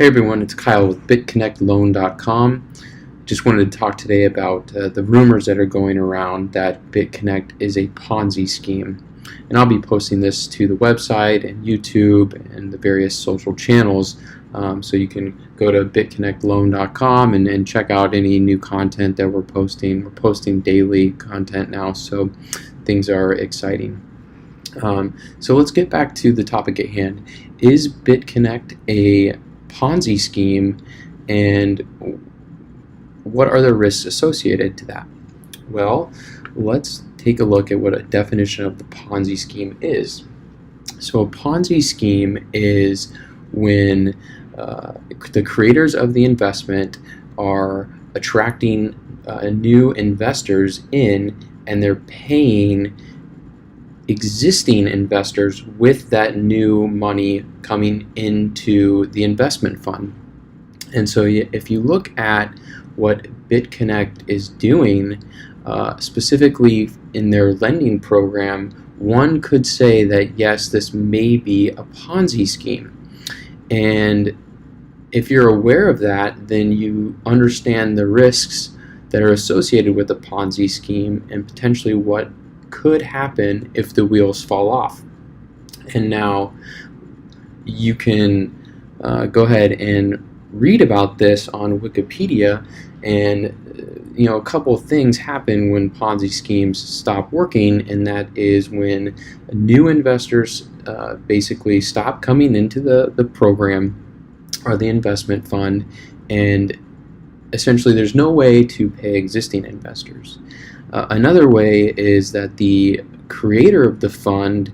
Hey everyone, it's Kyle with BitconnectLoan.com. Just wanted to talk today about the rumors that are going around that Bitconnect is a Ponzi scheme. And I'll be posting this to the website and YouTube and the various social channels, so you can go to BitconnectLoan.com and check out any new content that we're posting. We're posting daily content now, so things are exciting. So let's get back to the topic at hand. Is Bitconnect a Ponzi scheme, and what are the risks associated to that? Well, let's take a look at what a definition of the Ponzi scheme is. So a Ponzi scheme is when the creators of the investment are attracting new investors in, and they're paying existing investors with that new money coming into the investment fund. And so if you look at what Bitconnect is doing, specifically in their lending program, one could say that yes, this may be a Ponzi scheme. And if you're aware of that, then you understand the risks that are associated with a Ponzi scheme and potentially what could happen if the wheels fall off. And now you can go ahead and read about this on Wikipedia, and a couple of things happen when Ponzi schemes stop working, and that is when new investors basically stop coming into the program or the investment fund, and essentially there's no way to pay existing investors. Another way is that the creator of the fund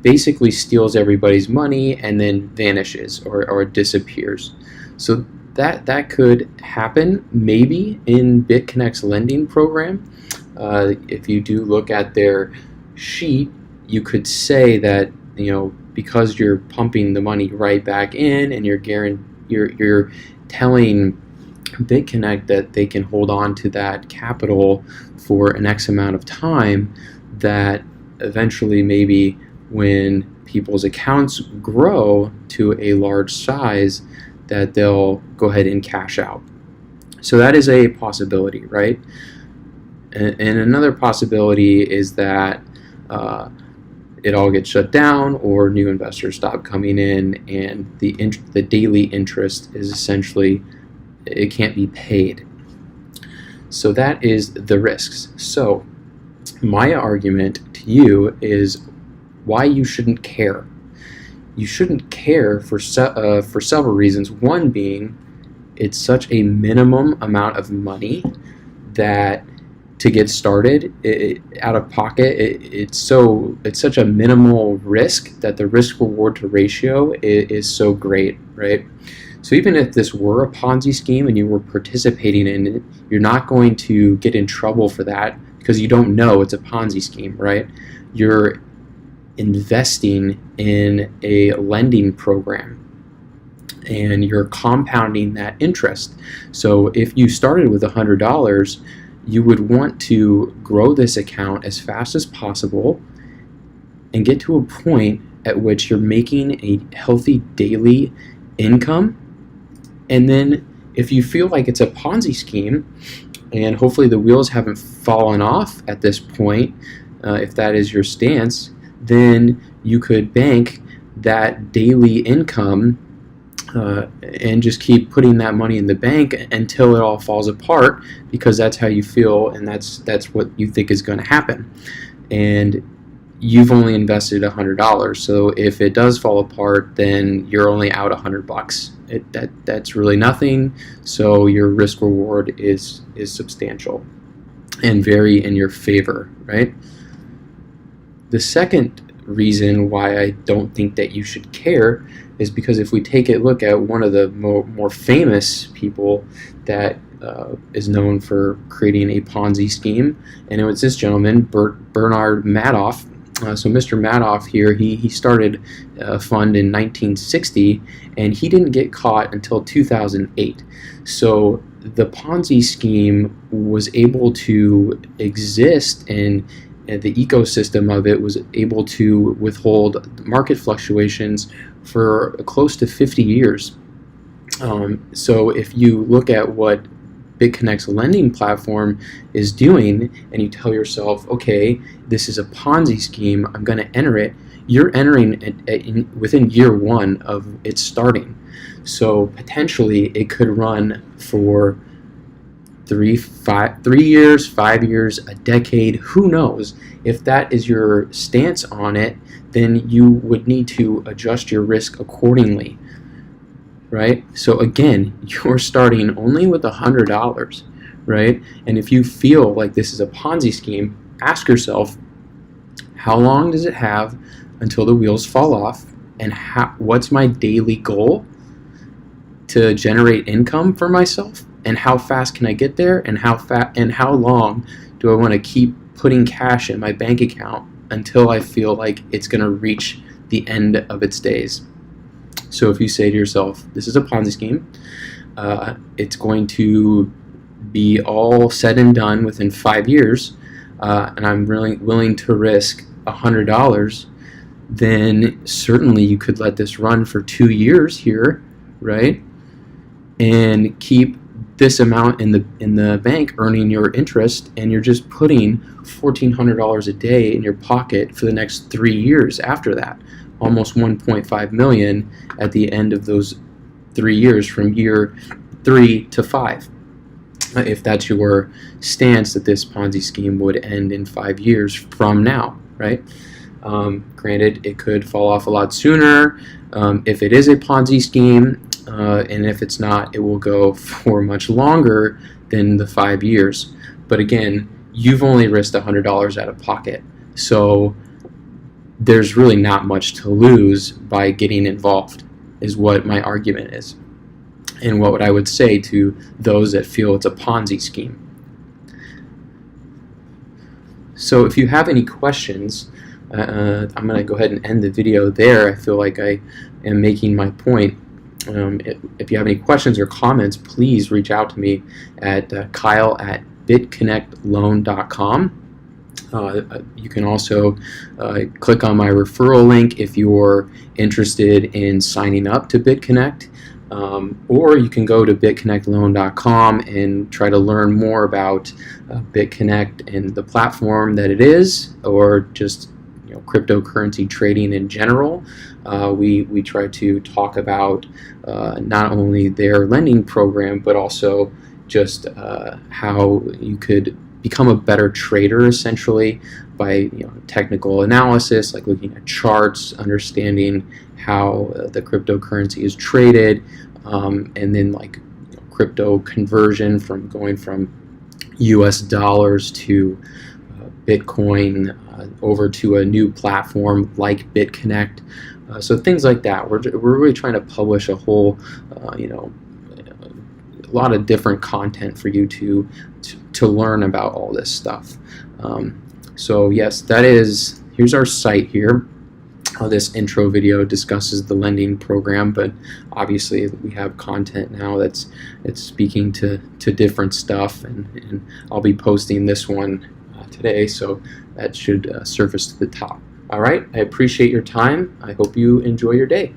basically steals everybody's money and then vanishes or disappears. So that could happen maybe in Bitconnect's lending program. If you do look at their sheet, you could say that because you're pumping the money right back in and you're telling Bitconnect that they can hold on to that capital for an X amount of time, that eventually maybe when people's accounts grow to a large size, that they'll go ahead and cash out. So that is a possibility, right? And another possibility is that it all gets shut down, or new investors stop coming in, and the daily interest is essentially, it can't be paid. So that is the risks. So my argument to you is why you shouldn't care. You shouldn't care for several reasons. One being, it's such a minimum amount of money that to get started out of pocket, it's such a minimal risk that the risk reward to ratio is so great, right? So even if this were a Ponzi scheme and you were participating in it, you're not going to get in trouble for that because you don't know it's a Ponzi scheme, right? You're investing in a lending program and you're compounding that interest. So if you started with $100, you would want to grow this account as fast as possible and get to a point at which you're making a healthy daily income. And then if you feel like it's a Ponzi scheme, and hopefully the wheels haven't fallen off at this point, if that is your stance, then you could bank that daily income and just keep putting that money in the bank until it all falls apart, because that's how you feel and that's what you think is going to happen. And you've only invested $100, so if it does fall apart, then you're only out $100. That's really nothing. So your risk reward is substantial and very in your favor, right? The second reason why I don't think that you should care is because if we take a look at one of the more famous people that is known for creating a Ponzi scheme, and it was this gentleman, Bernard Madoff. So Mr. Madoff here, he started a fund in 1960, and he didn't get caught until 2008. So the Ponzi scheme was able to exist, and the ecosystem of it was able to withhold market fluctuations for close to 50 years. So if you look at what Bitconnect's lending platform is doing, and you tell yourself, okay, this is a Ponzi scheme, I'm going to enter it, you're entering it within year one of it starting. So potentially it could run for 3 years, 5 years, a decade, who knows. If that is your stance on it, then you would need to adjust your risk accordingly. Right? So again, you're starting only with $100, right? And if you feel like this is a Ponzi scheme, ask yourself, how long does it have until the wheels fall off, and what's my daily goal to generate income for myself, and how fast can I get there, and how long do I want to keep putting cash in my bank account until I feel like it's going to reach the end of its days. So if you say to yourself, this is a Ponzi scheme, it's going to be all said and done within 5 years, and I'm really willing to risk $100, then certainly you could let this run for 2 years here, right? And keep this amount in the bank earning your interest, and you're just putting $1,400 a day in your pocket for the next 3 years after that. Almost 1.5 million at the end of those 3 years, from year 3 to 5. If that's your stance, that this Ponzi scheme would end in 5 years from now, right? Granted, it could fall off a lot sooner if it is a Ponzi scheme, and if it's not, it will go for much longer than the 5 years. But again, you've only risked $100 out of pocket, so there's really not much to lose by getting involved, is what my argument is, and what I would say to those that feel it's a Ponzi scheme. So if you have any questions, I'm going to go ahead and end the video there. I feel like I am making my point. If you have any questions or comments, please reach out to me at kyle@bitconnectloan.com. You can also click on my referral link if you're interested in signing up to Bitconnect, or you can go to bitconnectloan.com and try to learn more about Bitconnect and the platform that it is, or just cryptocurrency trading in general. We try to talk about not only their lending program, but also just how you could become a better trader, essentially, by technical analysis, like looking at charts, understanding how the cryptocurrency is traded, and then crypto conversion, from going from US dollars to Bitcoin, over to a new platform like Bitconnect. So things like that. We're really trying to publish a whole, a lot of different content for you to learn about all this stuff. So yes, here's our site here. This intro video discusses the lending program, but obviously we have content now that's speaking to different stuff, and I'll be posting this one today, so that should surface to the top. All right, I appreciate your time. I hope you enjoy your day.